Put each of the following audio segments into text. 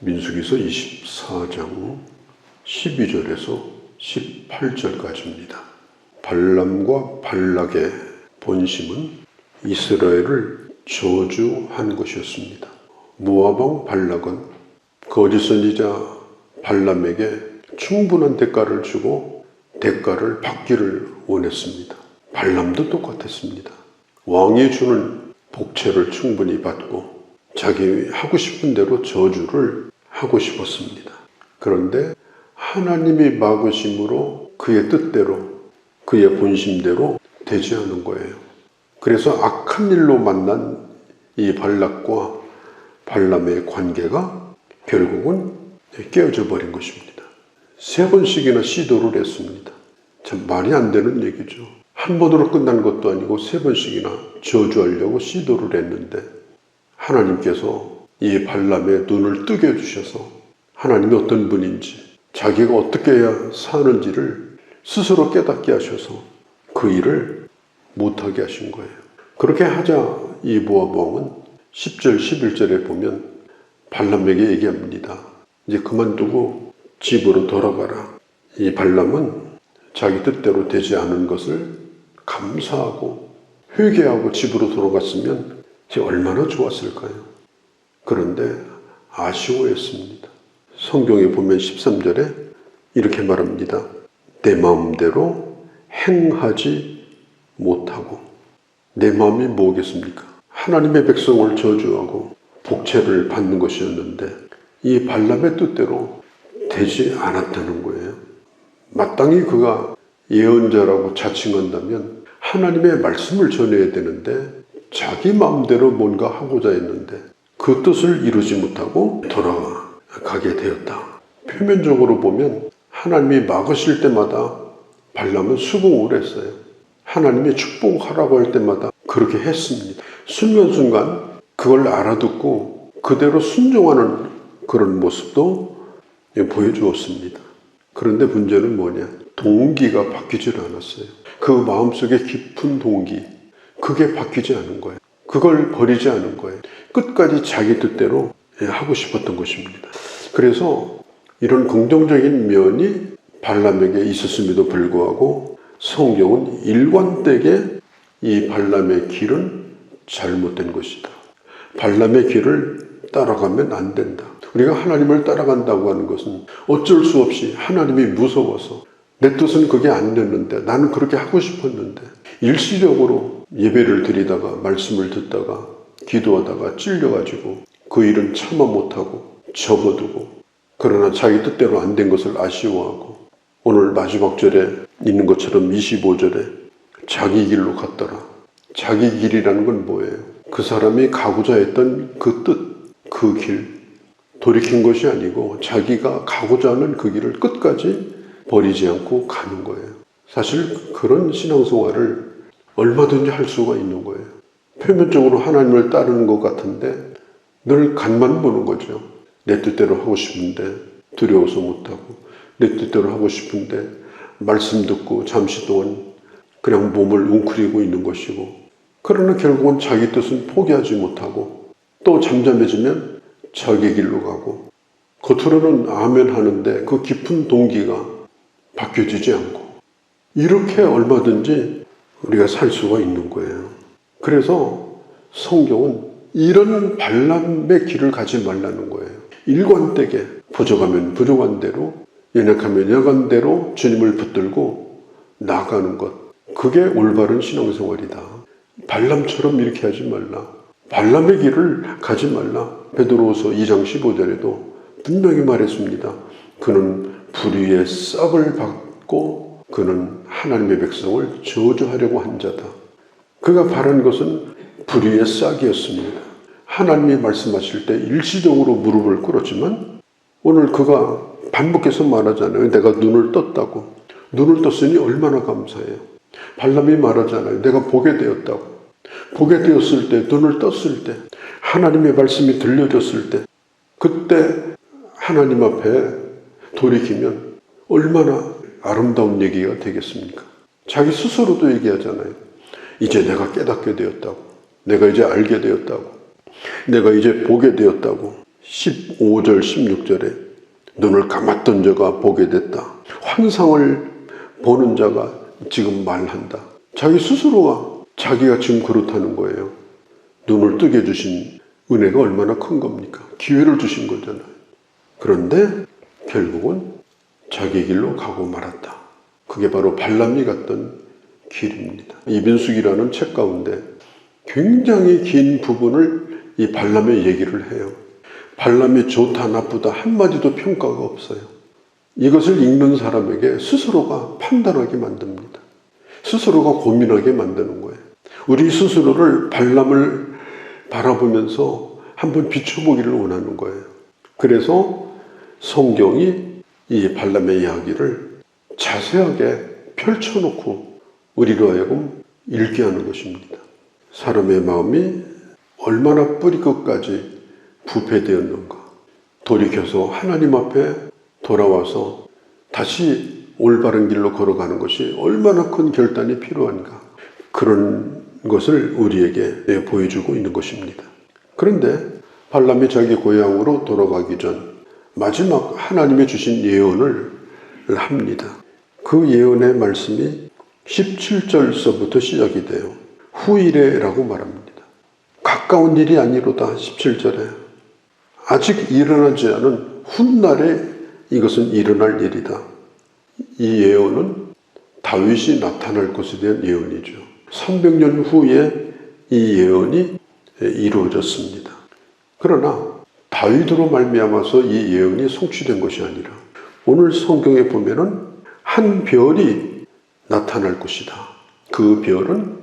민수기서 24장 12절에서 18절까지입니다. 발람과 발락의 본심은 이스라엘을 저주한 것이었습니다. 모압 왕 발락은 거짓 선지자 발람에게 충분한 대가를 주고 대가를 받기를 원했습니다. 발람도 똑같았습니다. 왕이 주는 복채를 충분히 받고 자기 하고 싶은 대로 저주를 하고 싶었습니다. 그런데 하나님이 막으심으로 그의 뜻대로, 그의 본심대로 되지 않은 거예요. 그래서 악한 일로 만난 이 발락과 발람의 관계가 결국은 깨어져 버린 것입니다. 3번씩이나 시도를 했습니다. 참 말이 안 되는 얘기죠. 한 번으로 끝난 것도 아니고 3번씩이나 저주하려고 시도를 했는데 하나님께서 이 발람의 눈을 뜨게 해주셔서 하나님이 어떤 분인지, 자기가 어떻게 해야 사는지를 스스로 깨닫게 하셔서 그 일을 못하게 하신 거예요. 그렇게 하자 이 모압 왕은 10절 11절에 보면 발람에게 얘기합니다. 이제 그만두고 집으로 돌아가라. 이 발람은 자기 뜻대로 되지 않은 것을 감사하고 회개하고 집으로 돌아갔으면 얼마나 좋았을까요? 그런데 아쉬워했습니다. 성경에 보면 13절에 이렇게 말합니다. 내 마음대로 행하지 못하고. 내 마음이 뭐겠습니까? 하나님의 백성을 저주하고 복채를 받는 것이었는데 이 발람의 뜻대로 되지 않았다는 거예요. 마땅히 그가 예언자라고 자칭한다면 하나님의 말씀을 전해야 되는데 자기 마음대로 뭔가 하고자 했는데 그 뜻을 이루지 못하고 돌아가게 되었다. 표면적으로 보면 하나님이 막으실 때마다 발람은 수긍을 했어요. 하나님이 축복하라고 할 때마다 그렇게 했습니다. 순간순간 그걸 알아듣고 그대로 순종하는 그런 모습도 보여주었습니다. 그런데 문제는 뭐냐? 동기가 바뀌질 않았어요. 그 마음속에 깊은 동기, 그게 바뀌지 않은 거예요. 그걸 버리지 않은 거예요. 끝까지 자기 뜻대로 하고 싶었던 것입니다. 그래서 이런 긍정적인 면이 발람에게 있었음에도 불구하고 성경은 일관되게 이 발람의 길은 잘못된 것이다. 발람의 길을 따라가면 안 된다. 우리가 하나님을 따라간다고 하는 것은 어쩔 수 없이 하나님이 무서워서 내 뜻은 그게 안 됐는데 나는 그렇게 하고 싶었는데 일시적으로 예배를 드리다가 말씀을 듣다가 기도하다가 찔려가지고 그 일은 참아 못하고 접어두고 그러나 자기 뜻대로 안 된 것을 아쉬워하고 오늘 마지막 절에 있는 것처럼 25절에 자기 길로 갔더라. 자기 길이라는 건 뭐예요? 그 사람이 가고자 했던 그 뜻, 그 길, 돌이킨 것이 아니고 자기가 가고자 하는 그 길을 끝까지 버리지 않고 가는 거예요. 사실 그런 신앙생활을 얼마든지 할 수가 있는 거예요. 표면적으로 하나님을 따르는 것 같은데 늘 간만 보는 거죠. 내 뜻대로 하고 싶은데 두려워서 못하고 내 뜻대로 하고 싶은데 말씀 듣고 잠시 동안 그냥 몸을 웅크리고 있는 것이고 그러나 결국은 자기 뜻은 포기하지 못하고 또 잠잠해지면 자기 길로 가고 겉으로는 아멘 하는데 그 깊은 동기가 바뀌어지지 않고 이렇게 얼마든지 우리가 살 수가 있는 거예요. 그래서 성경은 이런 발람의 길을 가지 말라는 거예요. 일관되게 부족하면 부족한 대로 연약하면 연약한 대로 주님을 붙들고 나가는 것. 그게 올바른 신앙생활이다. 발람처럼 이렇게 하지 말라. 발람의 길을 가지 말라. 베드로후서 2장 15절에도 분명히 말했습니다. 그는 불의의 싹을 받고 그는 하나님의 백성을 저주하려고 한 자다. 그가 바란 것은 불의의 싹이었습니다. 하나님이 말씀하실 때 일시적으로 무릎을 꿇었지만 오늘 그가 반복해서 말하잖아요. 내가 눈을 떴다고. 눈을 떴으니 얼마나 감사해요. 발람이 말하잖아요. 내가 보게 되었다고. 보게 되었을 때, 눈을 떴을 때, 하나님의 말씀이 들려졌을 때 그때 하나님 앞에 돌이키면 얼마나 아름다운 얘기가 되겠습니까? 자기 스스로도 얘기하잖아요. 이제 내가 깨닫게 되었다고. 내가 이제 알게 되었다고. 내가 이제 보게 되었다고. 15절 16절에 눈을 감았던 자가 보게 됐다. 환상을 보는 자가 지금 말한다. 자기 스스로가 자기가 지금 그렇다는 거예요. 눈을 뜨게 해주신 은혜가 얼마나 큰 겁니까? 기회를 주신 거잖아요. 그런데 결국은 자기 길로 가고 말았다. 그게 바로 발람이 갔던 길입니다. 이민숙이라는 책 가운데 굉장히 긴 부분을 이 발람의 얘기를 해요. 발람이 좋다 나쁘다 한마디도 평가가 없어요. 이것을 읽는 사람에게 스스로가 판단하게 만듭니다. 스스로가 고민하게 만드는 거예요. 우리 스스로를 발람을 바라보면서 한번 비춰보기를 원하는 거예요. 그래서 성경이 이 발람의 이야기를 자세하게 펼쳐놓고 우리로 하여금 읽게 하는 것입니다. 사람의 마음이 얼마나 뿌리 끝까지 부패되었는가. 돌이켜서 하나님 앞에 돌아와서 다시 올바른 길로 걸어가는 것이 얼마나 큰 결단이 필요한가. 그런 것을 우리에게 보여주고 있는 것입니다. 그런데 발람이 자기 고향으로 돌아가기 전 마지막 하나님이 주신 예언을 합니다. 그 예언의 말씀이 17절서부터 시작이 돼요. 후일에라고 말합니다. 가까운 일이 아니로다. 17절에 아직 일어나지 않은 훗날에 이것은 일어날 일이다. 이 예언은 다윗이 나타날 것에 대한 예언이죠. 300년 후에 이 예언이 이루어졌습니다. 그러나 다윗으로 말미암아서 이 예언이 성취된 것이 아니라 오늘 성경에 보면은 한 별이 나타날 것이다. 그 별은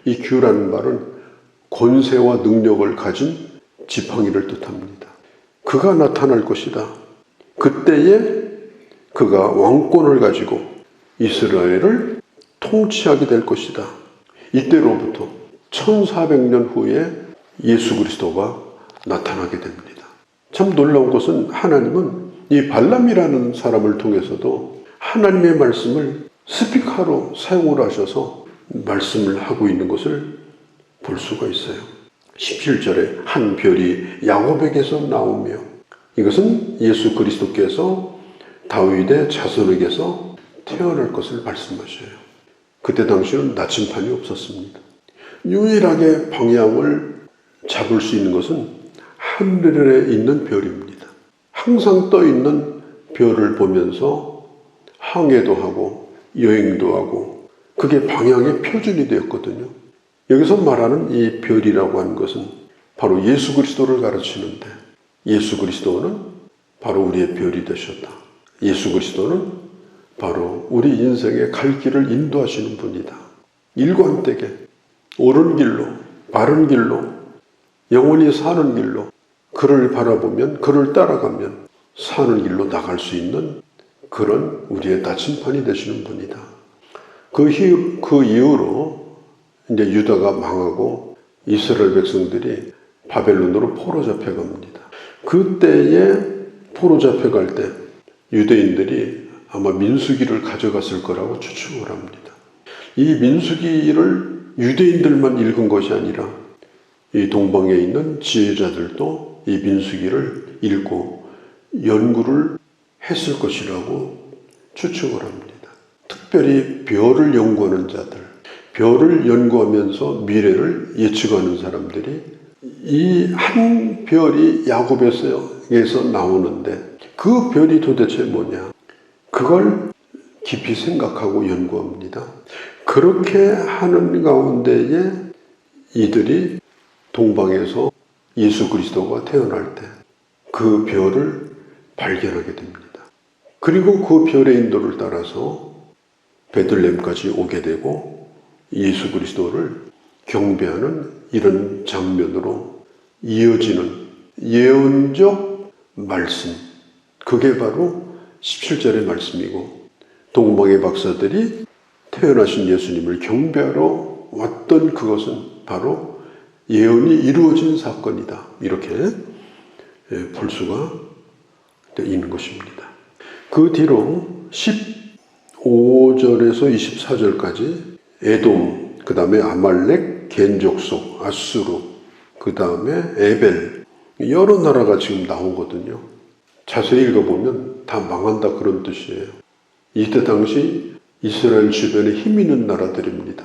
이 규라는 말은 권세와 능력을 가진 지팡이를 뜻합니다. 그가 나타날 것이다. 그때에 그가 왕권을 가지고 이스라엘을 통치하게 될 것이다. 이때로부터 1400년 후에 예수 그리스도가 나타나게 됩니다. 참 놀라운 것은 하나님은 이 발람이라는 사람을 통해서도 하나님의 말씀을 스피커로 사용을 하셔서 말씀을 하고 있는 것을 볼 수가 있어요. 17절에 한 별이 야곱에게서 나오며 이것은 예수 그리스도께서 다윗의 자손에게서 태어날 것을 말씀하셔요. 그때 당시는 나침판이 없었습니다. 유일하게 방향을 잡을 수 있는 것은 하늘에 있는 별입니다. 항상 떠 있는 별을 보면서 항해도 하고 여행도 하고 그게 방향의 표준이 되었거든요. 여기서 말하는 이 별이라고 하는 것은 바로 예수 그리스도를 가르치는데 예수 그리스도는 바로 우리의 별이 되셨다. 예수 그리스도는 바로 우리 인생의 갈 길을 인도하시는 분이다. 일관되게 옳은 길로 바른 길로 영원히 사는 길로 그를 바라보면 그를 따라가면 사는 길로 나갈 수 있는 그런 우리의 나침판이 되시는 분이다. 그 이후로 이제 유다가 망하고 이스라엘 백성들이 바벨론으로 포로 잡혀갑니다. 그때에 포로 잡혀갈 때 유대인들이 아마 민수기를 가져갔을 거라고 추측을 합니다. 이 민수기를 유대인들만 읽은 것이 아니라 이 동방에 있는 지혜자들도 이 민수기를 읽고 연구를 했을 것이라고 추측을 합니다. 특별히 별을 연구하는 자들, 별을 연구하면서 미래를 예측하는 사람들이 이 한 별이 야곱에서 나오는데 그 별이 도대체 뭐냐? 그걸 깊이 생각하고 연구합니다. 그렇게 하는 가운데에 이들이 동방에서 예수 그리스도가 태어날 때 그 별을 발견하게 됩니다. 그리고 그 별의 인도를 따라서 베들레헴까지 오게 되고 예수 그리스도를 경배하는 이런 장면으로 이어지는 예언적 말씀, 그게 바로 17절의 말씀이고 동방의 박사들이 태어나신 예수님을 경배하러 왔던 그것은 바로 예언이 이루어진 사건이다. 이렇게 볼 수가 있는 것입니다. 그 뒤로 15절에서 24절까지 에돔, 그 다음에 아말렉, 겐족속, 아수르, 그 다음에 에벨, 여러 나라가 지금 나오거든요. 자세히 읽어보면 다 망한다 그런 뜻이에요. 이때 당시 이스라엘 주변에 힘 있는 나라들입니다.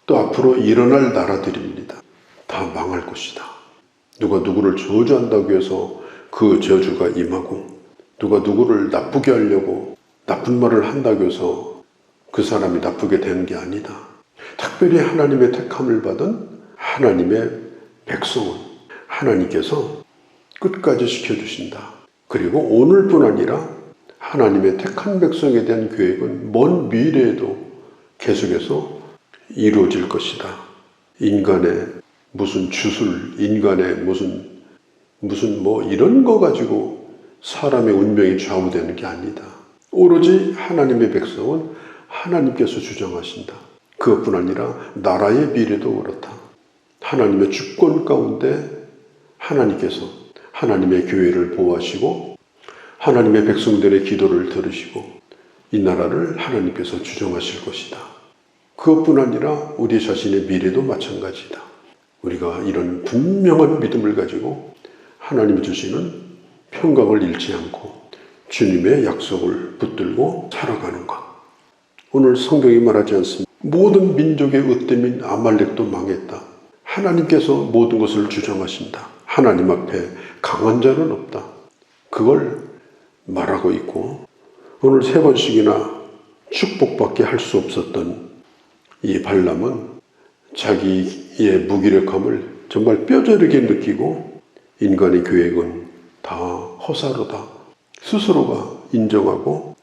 또 앞으로 일어날 나라들입니다. 다 망할 것이다. 누가 누구를 저주한다고 해서 그 저주가 임하고, 누가 누구를 나쁘게 하려고 나쁜 말을 한다고 해서 그 사람이 나쁘게 되는 게 아니다. 특별히 하나님의 택함을 받은 하나님의 백성은 하나님께서 끝까지 지켜주신다. 그리고 오늘뿐 아니라 하나님의 택한 백성에 대한 계획은 먼 미래에도 계속해서 이루어질 것이다. 인간의 무슨 주술, 인간의 무슨 뭐 이런 거 가지고 사람의 운명이 좌우되는 게 아니다. 오로지 하나님의 백성은 하나님께서 주장하신다. 그것뿐 아니라 나라의 미래도 그렇다. 하나님의 주권 가운데 하나님께서 하나님의 교회를 보호하시고 하나님의 백성들의 기도를 들으시고 이 나라를 하나님께서 주정하실 것이다. 그것뿐 아니라 우리 자신의 미래도 마찬가지다. 우리가 이런 분명한 믿음을 가지고 하나님이 주시는 평강을 잃지 않고 주님의 약속을 붙들고 살아가는 것. 오늘 성경이 말하지 않습니다. 모든 민족의 으뜸인 아말렉도 망했다. 하나님께서 모든 것을 주정하신다. 하나님 앞에 강한 자는 없다. 그걸 말하고 있고, 오늘 3번씩이나 축복밖에 할 수 없었던 이 발람은 자기의 무기력함을 정말 뼈저리게 느끼고 인간의 계획은 다 허사로다. 스스로가 인정하고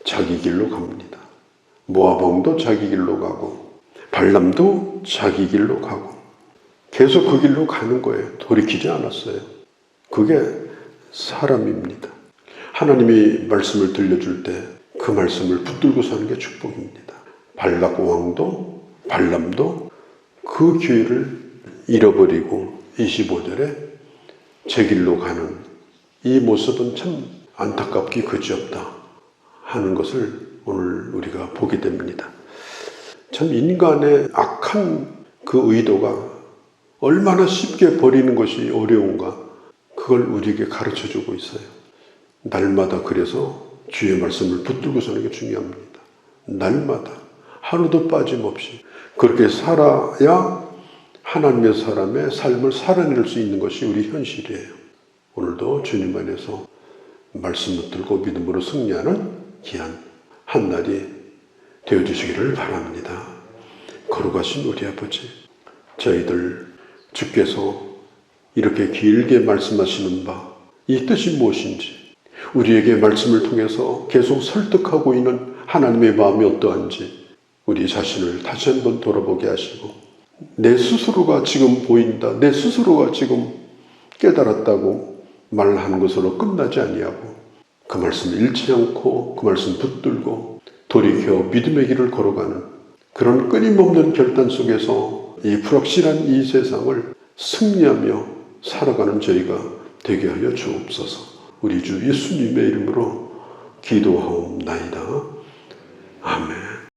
자기 길로 갑니다. 모압 왕도 자기 길로 가고 발람도 자기 길로 가고 계속 그 길로 가는 거예요. 돌이키지 않았어요. 그게 사람입니다. 하나님이 말씀을 들려줄 때 그 말씀을 붙들고 사는 게 축복입니다. 발락 왕도 발람도 그 기회를 잃어버리고 25절에 제 길로 가는 이 모습은 참 안타깝기 그지없다 하는 것을 오늘 우리가 보게 됩니다. 참 인간의 악한 그 의도가 얼마나 쉽게 버리는 것이 어려운가, 그걸 우리에게 가르쳐주고 있어요. 날마다 그래서 주의 말씀을 붙들고 사는 게 중요합니다. 날마다 하루도 빠짐없이 그렇게 살아야 하나님의 사람의 삶을 살아낼 수 있는 것이 우리 현실이에요. 오늘도 주님 안에서 말씀 붙들고 믿음으로 승리하는 귀한 한 날이 되어주시기를 바랍니다. 거룩하신 우리 아버지, 저희들 주께서 이렇게 길게 말씀하시는 바, 이 뜻이 무엇인지, 우리에게 말씀을 통해서 계속 설득하고 있는 하나님의 마음이 어떠한지 우리 자신을 다시 한번 돌아보게 하시고, 내 스스로가 지금 보인다, 내 스스로가 지금 깨달았다고 말하는 것으로 끝나지 아니하고 그 말씀을 잃지 않고 그 말씀 붙들고 돌이켜 믿음의 길을 걸어가는 그런 끊임없는 결단 속에서 이 불확실한 이 세상을 승리하며 살아가는 저희가 되게 하여 주옵소서. 우리 주 예수님의 이름으로 기도하옵나이다. 아멘.